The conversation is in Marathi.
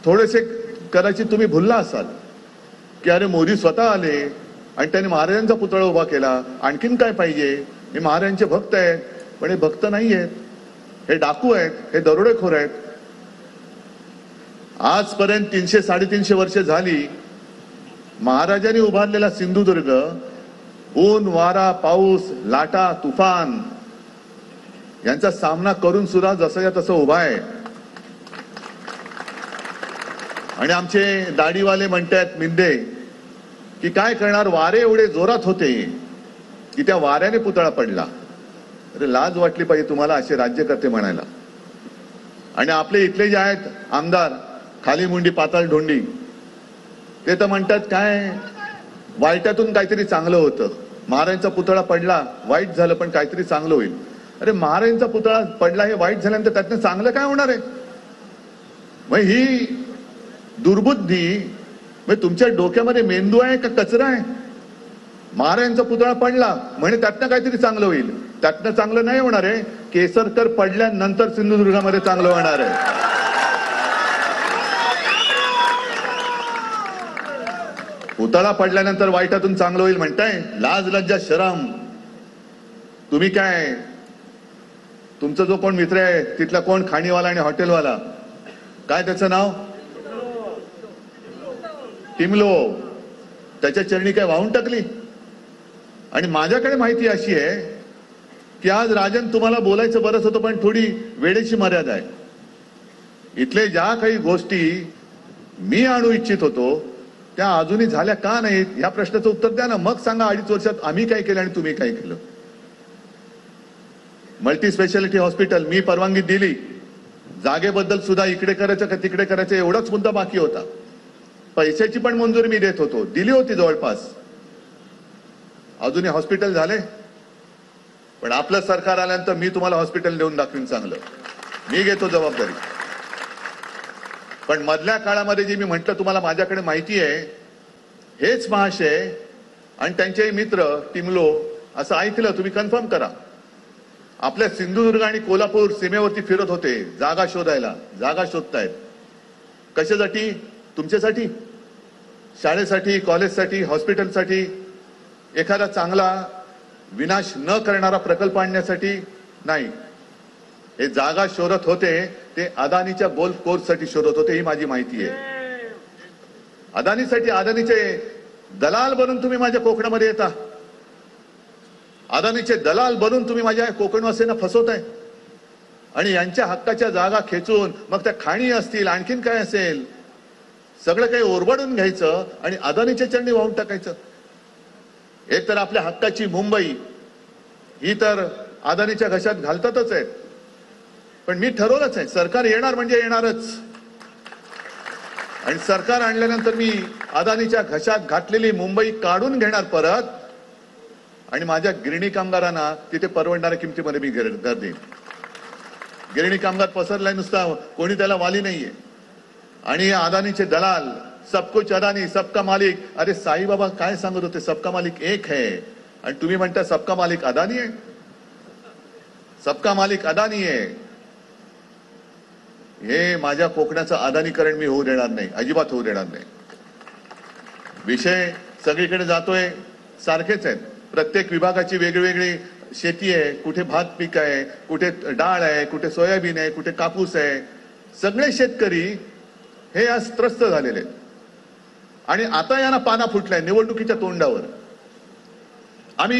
थोडेसे कदाचित तुम्ही भुलला असाल की अरे मोदी स्वतः आले आणि त्यांनी महाराजांचा पुतळा उभा केला, आणखीन काय पाहिजे, हे महाराजांचे भक्त आहेत. पण हे भक्त नाही आहेत, हे डाकू आहेत, हे दरोडेखोर आहेत. आजपर्यंत 300-350 वर्ष झाली महाराजांनी उभारलेला सिंधुदुर्ग ऊन वारा पाऊस लाटा तुफान यांचा सामना करून सुद्धा जसंच्या तसं उभा आहे. आणि आमचे दाढीवाले म्हणतात मिंदे की काय करणार, वारे एवढे जोरात होते की त्या वाऱ्याने पुतळा पडला. अरे लाज वाटली पाहिजे तुम्हाला असे राज्यकर्ते म्हणायला. आणि आपले इथले जे आहेत आमदार खाली मुंडी पाताळ ढोंडी, ते तर म्हणतात काय वाईटातून काहीतरी चांगलं होतं, महाराजांचा पुतळा पडला वाईट झालं पण काहीतरी चांगलं होईल. अरे महाराजांचा पुतळा पडला हे वाईट झाल्यानंतर त्यातनं चांगलं काय होणार आहे? मग ही दुर्बुद्धी, मग तुमच्या डोक्यामध्ये मेंदू आहे का कचरा आहे? महाराजांचा पुतळा पडला म्हणजे त्यातनं काहीतरी चांगलं होईल, त्यातनं चांगलं नाही होणार आहे. केसरकर पडल्यानंतर सिंधुदुर्गामध्ये चांगलं होणार आहे. पुतळा पडल्यानंतर वाईटातून चांगलं होईल म्हणताय? लाज लज्जा शरम. तुम्ही काय, तुमचा जो कोण मित्र आहे तिथला कोण खाणीवाला आणि हॉटेलवाला, काय त्याचं नाव, टिमलो, त्याच्या चरणी काय वाहून टाकली. आणि माझ्याकडे माहिती अशी आहे की आज राजन तुम्हाला बोलायचं बरंच होतं पण थोडी वेळेची मर्यादा आहे. इथले ज्या काही गोष्टी मी आणू इच्छित होतो त्या अजूनही झाल्या का नाहीत या प्रश्नाचं उत्तर द्या ना. मग सांगा 2.5 वर्षात आम्ही काय केलं आणि तुम्ही काय केलं. मल्टी स्पेशालिटी हॉस्पिटल मी परवानगी दिली, जागेबद्दल सुद्धा इकडे करायचं का तिकडे करायचं एवढाच मुद्दा बाकी होता. पैशाची पण मंजुरी मी देत होतो, दिली होती जवळपास. अजूनही हॉस्पिटल झाले, पण आपलं सरकार आल्यानंतर मी तुम्हाला हॉस्पिटल देऊन दाखवीन चांगलं, मी घेतो जबाबदारी. पण मधल्या काळामध्ये जे मी म्हटलं तुम्हाला माझ्याकडे माहिती आहे, हेच महाशय आणि त्यांचे मित्र टिमलो असं ऐकलं, तुम्ही कन्फर्म करा, आपल्या सिंधुदुर्ग आणि कोल्हापूर सीमेवरती फिरत होते जागा शोधायला. जागा शोधतायत कशासाठी? तुमच्यासाठी, शाळेसाठी, कॉलेजसाठी, हॉस्पिटलसाठी, एखादा चांगला विनाश न करणारा प्रकल्प आणण्यासाठी नाही. हे जागा शोधत होते ते अदानीच्या गोल्फ कोर्ससाठी शोधत होते, ही माझी माहिती आहे. अदानीसाठी, अदानीचे दलाल बनून तुम्ही माझ्या कोकणामध्ये येता, अदानीचे दलाल बनून तुम्ही माझ्या कोकणवासीयांना फसवताय आणि यांच्या हक्काच्या जागा खेचून मग त्या खाणी असतील आणखीन काय असेल सगळं काही ओरबडून घ्यायचं आणि अदानीच्या चरणी वाहून टाकायचं. एक तर आपल्या हक्काची मुंबई ही तर अदानीच्या घशात घालतातच आहेत. पण मी ठरवलंच आहे, सरकार येणार म्हणजे येणारच. आणि सरकार आणल्यानंतर मी अदानीच्या घशात घातलेली मुंबई काढून घेणार परत, आणि माझ्या गिरणी कामगारांना तिथे परवडणाऱ्या किमतीमध्ये मी घर देईन. गिरणी कामगार पसरलाय नुसता, कोणी त्याला वाली नाहीये. आणि अदानीचे दलाल, सब कुछ अदानी सबका मालिक. अरे साईबाबा काय सांगत होते, सबका मालिक एक है, आणि तुम्ही म्हणता सबका मालिक अदानी आहे. सबका मालिक अदानी आहे. हे माझ्या कोकणाचं अदानीकरण मी होऊ देणार नाही, अजिबात होऊ देणार नाही. विषय सगळीकडे जातोय सारखेच आहेत. प्रत्येक विभागाची वेगवेगळी शेती आहे, कुठे भात पीक आहे, कुठे डाळ आहे, कुठे सोयाबीन आहे, कुठे कापूस आहे. सगळे शेतकरी हे आज त्रस्त झालेले आहेत. आणि आता यांना पाना फुटलाय निवडणुकीच्या तोंडावर. आम्ही